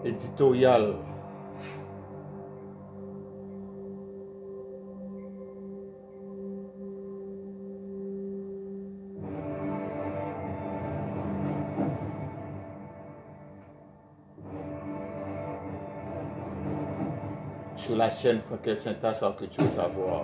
Éditorial. Sur la chaîne Frankel Saint-As, que tu veux savoir.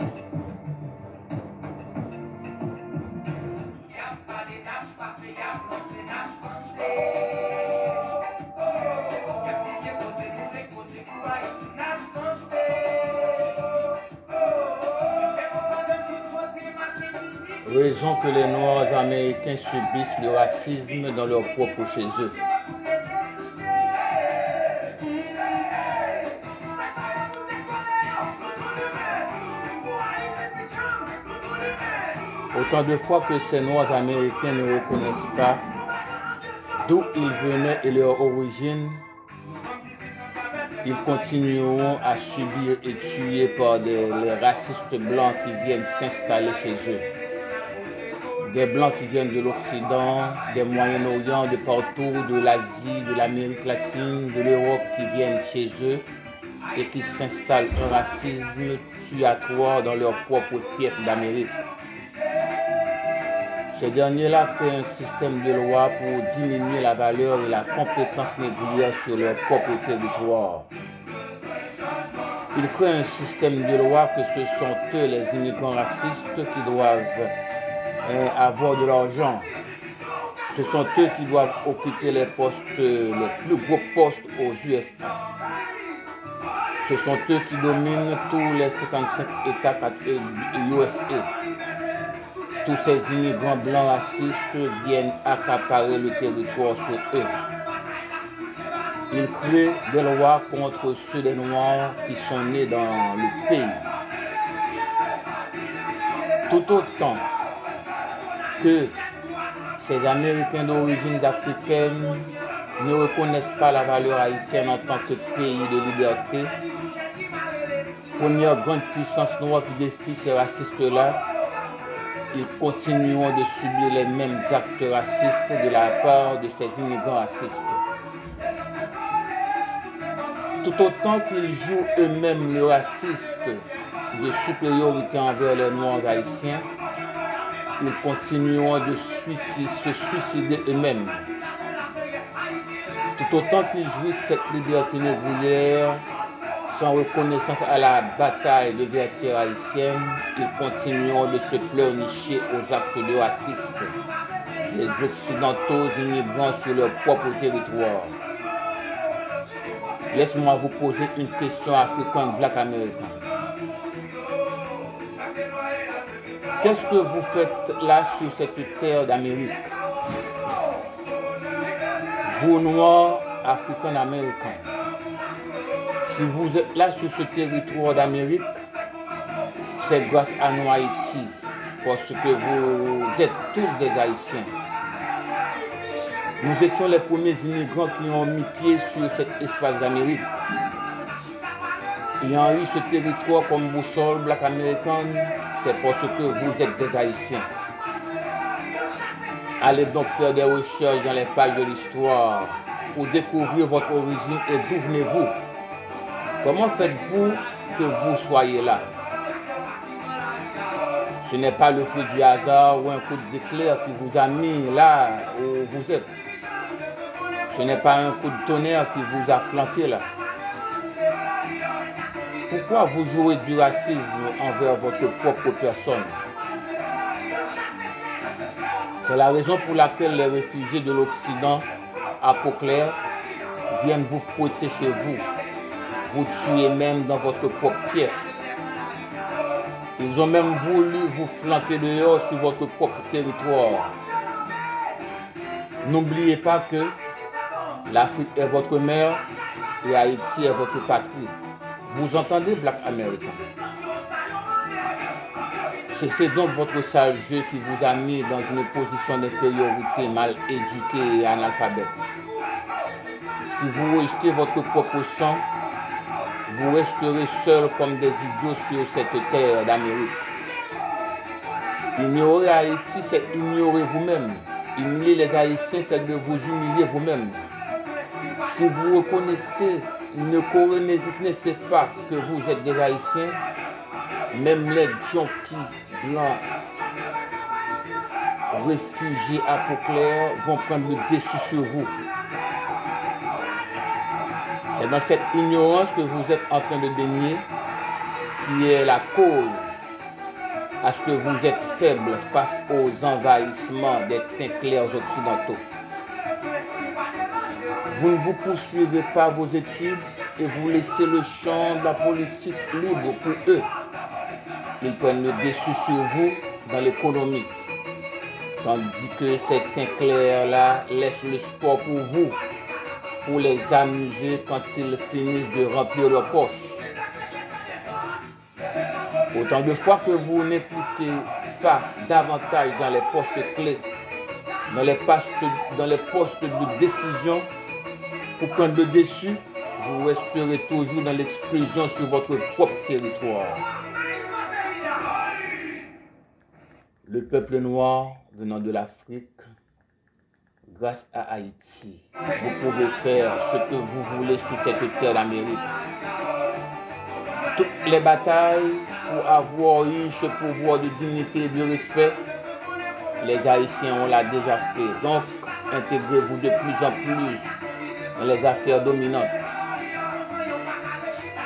Raison que les Noirs américains subissent le racisme dans leur propre chez eux. Autant de fois que ces Noirs américains ne reconnaissent pas d'où ils venaient et leur origine, ils continueront à subir et tuer par les racistes blancs qui viennent s'installer chez eux. Des blancs qui viennent de l'Occident, des Moyen-Orient, de partout, de l'Asie, de l'Amérique latine, de l'Europe qui viennent chez eux et qui s'installent un racisme tuatoire dans leur propre fief d'Amérique. Ces derniers-là créent un système de loi pour diminuer la valeur et la compétence négrière sur leur propre territoire. Ils créent un système de loi que ce sont eux, les immigrants racistes, qui doivent avoir de l'argent. Ce sont eux qui doivent occuper les postes, les plus gros postes aux USA. Ce sont eux qui dominent tous les 55 États USA. Tous ces immigrants blancs racistes viennent accaparer le territoire sur eux. Ils créent des lois contre ceux des Noirs qui sont nés dans le pays. Tout autant que ces Américains d'origine africaine ne reconnaissent pas la valeur haïtienne en tant que pays de liberté, première grande puissance noire qui défie ces racistes-là, ils continueront de subir les mêmes actes racistes de la part de ces immigrants racistes. Tout autant qu'ils jouent eux-mêmes le raciste de supériorité envers les Noirs haïtiens, ils continueront de se suicider eux-mêmes. Tout autant qu'ils jouissent cette liberté négrière sans reconnaissance à la bataille de vertière haïtienne, ils continueront de se pleurnicher aux actes de racisme des occidentaux immigrants sur leur propre territoire. Laisse-moi vous poser une question africaine black américaine. Qu'est-ce que vous faites là sur cette terre d'Amérique? Vous, Noirs, Africains-Américains. Si vous êtes là sur ce territoire d'Amérique, c'est grâce à nous Haïti, parce que vous êtes tous des Haïtiens. Nous étions les premiers immigrants qui ont mis pied sur cet espace d'Amérique. Ayant eu ce territoire comme boussole black américaine, c'est parce que vous êtes des Haïtiens. Allez donc faire des recherches dans les pages de l'histoire pour découvrir votre origine et d'où venez-vous. Comment faites-vous que vous soyez là? Ce n'est pas le fruit du hasard ou un coup d'éclair qui vous a mis là où vous êtes. Ce n'est pas un coup de tonnerre qui vous a flanqué là. Pourquoi vous jouez du racisme envers votre propre personne? C'est la raison pour laquelle les réfugiés de l'Occident à peau claire viennent vous fouetter chez vous, vous tuer même dans votre propre fief. Ils ont même voulu vous flanquer dehors sur votre propre territoire. N'oubliez pas que l'Afrique est votre mère et Haïti est votre patrie. Vous entendez, Black American? Cessez donc votre sale jeu qui vous a mis dans une position d'infériorité, mal éduquée et analphabète. Si vous rejetez votre propre sang, vous resterez seuls comme des idiots sur cette terre d'Amérique. Ignorer Haïti, c'est ignorer vous-même. Humilier les Haïtiens, c'est de vous humilier vous-même. Si vous ne reconnaissez pas que vous êtes des Haïtiens, même les junkies blancs, réfugiés à peau claire, vont prendre le dessus sur vous. C'est dans cette ignorance que vous êtes en train de baigner qui est la cause à ce que vous êtes faible face aux envahissements des teints clairs occidentaux. Vous ne vous poursuivez pas vos études et vous laissez le champ de la politique libre pour eux. Ils prennent le dessus sur vous dans l'économie. Tandis que ces teints clairs-là laissent le sport pour vous, pour les amuser quand ils finissent de remplir leurs poches. Autant de fois que vous n'impliquez pas davantage dans les postes clés, dans les postes de décision pour prendre le dessus, vous resterez toujours dans l'exclusion sur votre propre territoire. Le peuple noir venant de l'Afrique, grâce à Haïti, vous pouvez faire ce que vous voulez sur cette terre d'Amérique. Toutes les batailles pour avoir eu ce pouvoir de dignité et de respect, les Haïtiens on l'a déjà fait. Donc, intégrez-vous de plus en plus dans les affaires dominantes.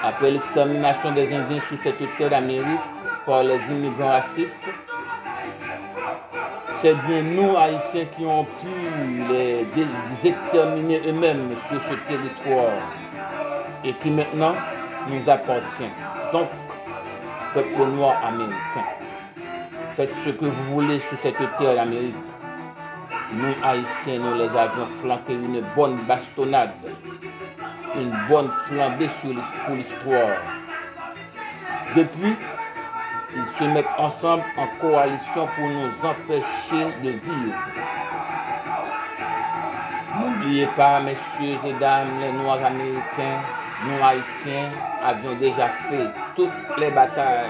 Après l'extermination des Indiens sur cette terre d'Amérique par les immigrants racistes, c'est bien nous, Haïtiens, qui ont pu les exterminer eux-mêmes sur ce territoire et qui maintenant nous appartient. Donc, peuple noir américain, faites ce que vous voulez sur cette terre d'Amérique. Nous, Haïtiens, nous les avions flanqué une bonne bastonnade, une bonne flambée pour l'histoire. Depuis, ils se mettent ensemble en coalition pour nous empêcher de vivre. N'oubliez pas, messieurs et dames, les Noirs américains, nous Haïtiens avions déjà fait toutes les batailles,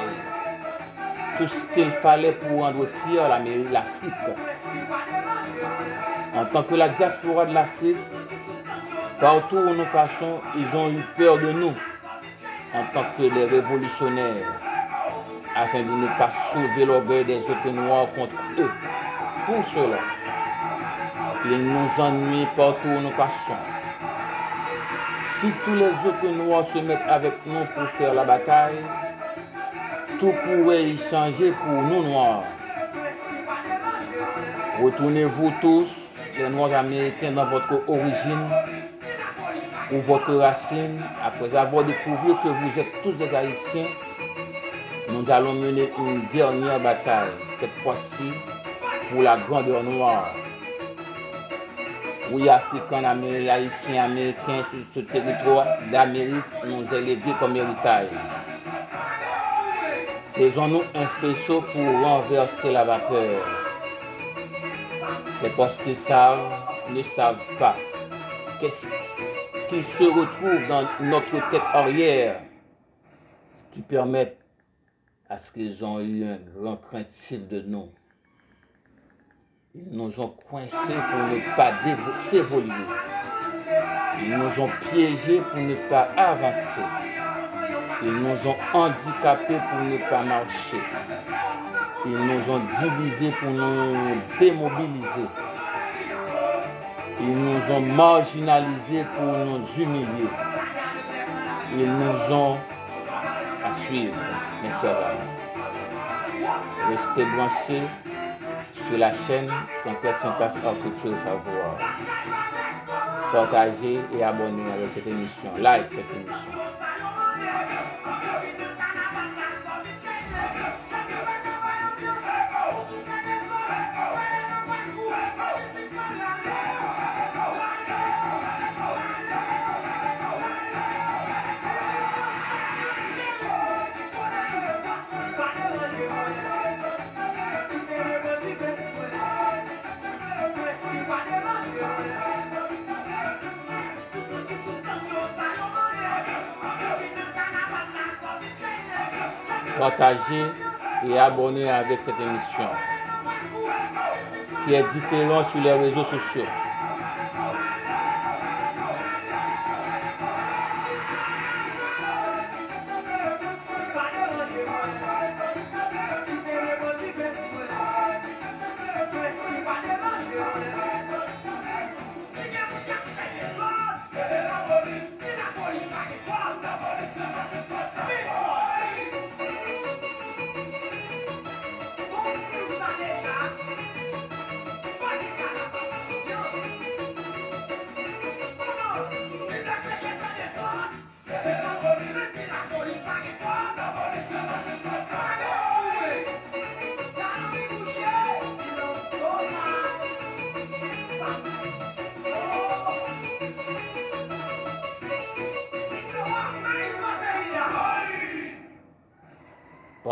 tout ce qu'il fallait pour rendre fier l'Afrique. En tant que la diaspora de l'Afrique, partout où nous passons, ils ont eu peur de nous en tant que les révolutionnaires, afin de ne pas sauver l'orgueil des autres Noirs contre eux. Pour cela, ils nous ennuient partout où nous passons. Si tous les autres Noirs se mettent avec nous pour faire la bataille, tout pourrait y changer pour nous Noirs. Retournez-vous tous, les Noirs américains, dans votre origine ou votre racine, après avoir découvert que vous êtes tous des Haïtiens. Nous allons mener une dernière bataille, cette fois-ci pour la grandeur noire. Oui, Africains, Haïtiens, Américains, sur ce territoire d'Amérique nous est légué comme héritage. Faisons-nous un faisceau pour renverser la vapeur. C'est parce qu'ils ne savent pas qu'est-ce qui se retrouve dans notre tête arrière qui permettent à ce qu'ils ont eu un grand craintif de nous. Ils nous ont coincés pour ne pas s'évoluer. Ils nous ont piégés pour ne pas avancer. Ils nous ont handicapés pour ne pas marcher. Ils nous ont divisés pour nous démobiliser. Ils nous ont marginalisés pour nous humilier. Ils nous ont à suivre, mes chers amis. Restez branchés sur la chaîne Franquette Syntaxe Art Culture et Savoir. Partagez et abonnez à cette émission. Like cette émission. Partagez et abonner avec cette émission qui est différente sur les réseaux sociaux.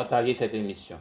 Partagez cette émission.